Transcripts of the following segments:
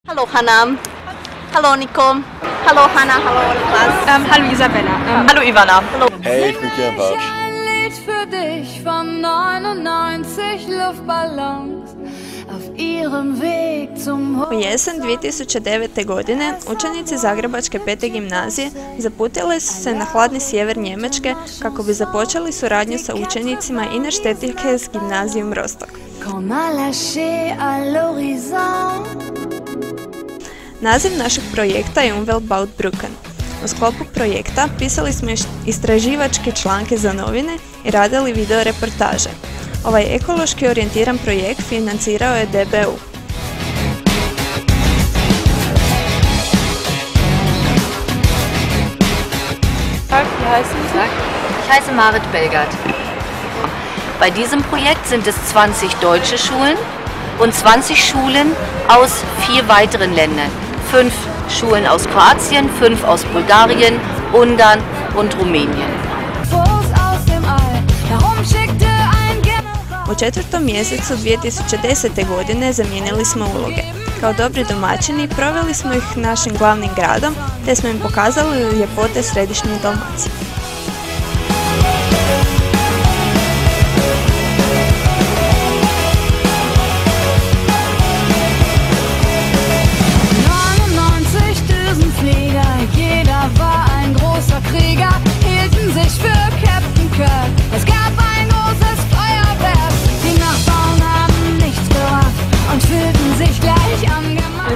Hallo Hanna. Hallo Nico. Hallo Hanna, hallo Niklas. Hallo Isabella. Hallo Ivana. Hallo. Hey, ich bin Kieran Bartsch. Ein Lied für dich von 99 Luftballons auf ihrem Weg zum U jesen 2009. godine učenici Zagrebačke 5. gimnazije zaputili su se na hladni sjever Njemačke kako bi započeli suradnju sa učenicima Innerstädtike s gimnazijom Rostock. Naziv našeg projekta je Umweltbautbrücken. U sklopu projekta pisali smo istraživačke članke za novine i radili video reportaže. Ovaj ekološki orijentiran projekt financirao je DBU. Ich heiße Marit Belgard. Bei diesem Projekt sind es 20 deutsche Schulen und 20 Schulen aus 4 weiteren Ländern. 5 Schulen aus Kroatien, 5 aus Bulgarien, Ungarn und Rumänien. U 4. mjesecu 2010. godine zamijenili smo uloge. Kao dobri domaćini proveli smo ih našim glavnim gradom te smo im pokazali ljepote središnje Dalmacije.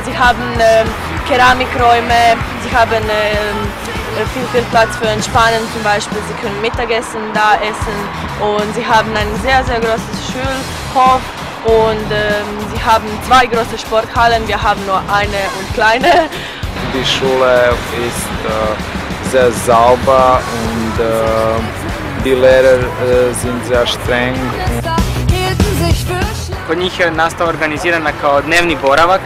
Sie haben Keramikräume, sie haben viel Platz für Entspannen, zum Beispiel sie können Mittagessen da essen und sie haben einen sehr, sehr großen Schulhof und sie haben 2 große Sporthallen, wir haben nur eine und kleine. Die Schule ist sehr sauber und die Lehrer sind sehr streng. Kod njih je nastava organizirana kao dnevni boravak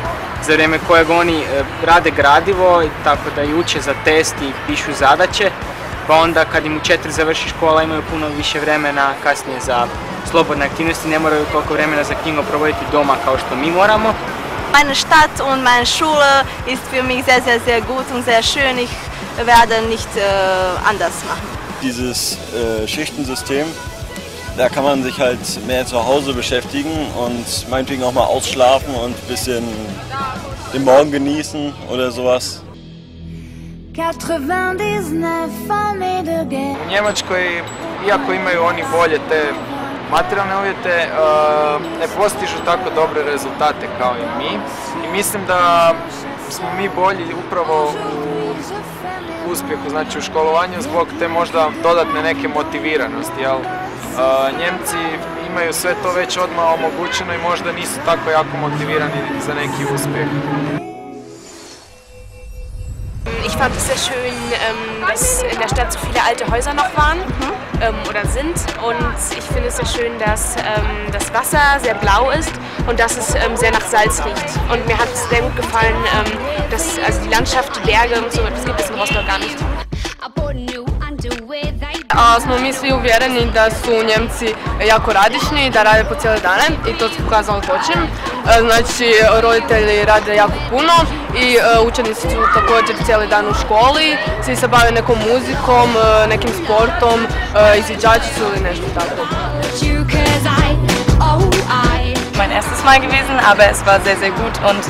za vrijeme kojeg oni rade gradivo, tako da i uče za test i pišu zadaće, pa onda kad im u 4 završi škola imaju puno više vremena kasnije za slobodne aktivnosti, ne moraju toliko vremena za knjigu provoditi doma kao što mi moramo. Meine Stadt und meine Schule ist für mich sehr, sehr, sehr gut und sehr schön. Ich werde nicht anders machen. Dieses Schichtensystem, da kann man sich halt mehr zu Hause beschäftigen und meinetwegen auch mal ausschlafen und ein bisschen den Morgen genießen oder sowas. U Njemačkoj, iako imaju oni bolje te materijalne uvjete, ne postižu tako dobre rezultate kao i mi. I mislim da smo mi bolji upravo u uspjehu, znači u školovanju, zbog te možda dodatne neke motiviranosti. Jel? Njemci imaju sve to već odmah omogućeno i možda nisu tako jako motivirani za neki uspjeh. Ich fand es sehr schön, dass in der Stadt so viele alte Häuser noch waren oder sind, und ich finde es sehr schön, dass das Wasser sehr blau ist und dass es sehr nach Salz riecht. Und mir hat es sehr gut gefallen, dass also die Landschaft, die Berge und so, das gibt es in Rostock gar nicht. Smo mi svi uvjereni da su Njemci jako radišni, da rade po cijele dane i to se pokazalo točnim. Znači, roditelji rade jako puno i učenici su također cijeli dan u školi, svi se bave nekom muzikom, nekim sportom, izviđači su ili nešto tako. Mein erstes Mal gewesen, aber es war sehr, sehr gut und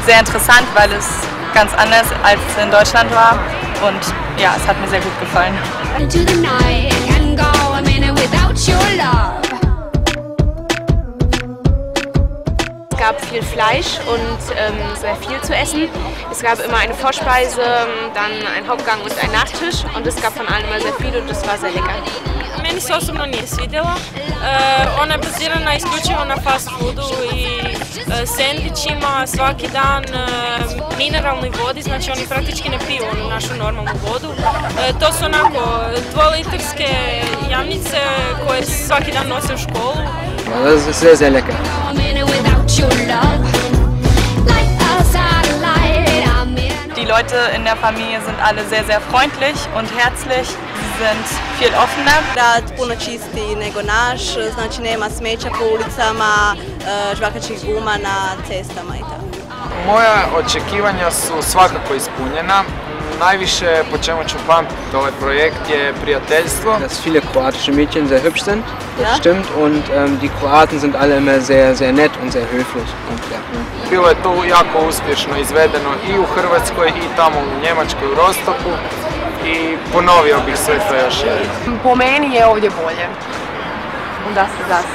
sehr interessant, weil es ganz anders als es in Deutschland war. Und ja, es hat mir sehr gut gefallen. Es gab viel Fleisch und sehr viel zu essen. Es gab immer eine Vorspeise, dann ein Hauptgang und ein Nachtisch und es gab von allen immer sehr viel und das war sehr lecker. Meni se osobno nije svidjela. Ona je bazirana isključivo na fast foodu i sendvičima svaki dan, mineralnoj vodi, znači oni praktički ne piju onu našu normalnu vodu. To su onako 2-litarske jamnice koje svaki dan nose u školu. Das ist sehr, sehr lecker. Die Leute in der Familie sind alle sehr, sehr freundlich und herzlich. Sie sind viel offener. Grad puno čistiji nego naš, znači nema smeća po ulicama, žvakačih guma na cestama i tako. Moja očekivanja su svakako ispunjena. Najviše po čemu ću pamtiti ovaj projekt je prijateljstvo. Dass viele kroatische Mädchen sehr hübsch sind, das stimmt, und die Kroaten sind alle immer sehr, sehr nett und sehr höflich. Und, ja. Bilo je to jako uspješno izvedeno i u Hrvatskoj i tamo u Njemačkoj u Rostoku i ponovio bih sve to još jednom. Po meni je ovdje bolje. Das.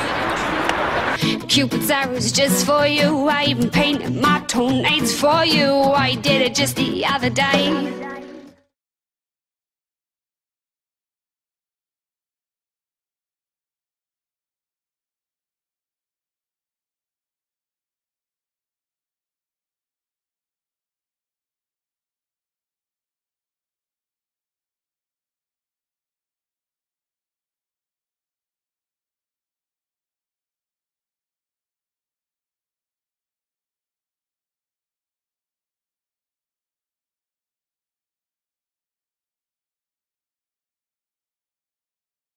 Cupid's arrows just for you. I even painted my toenails for you. I did it just the other day.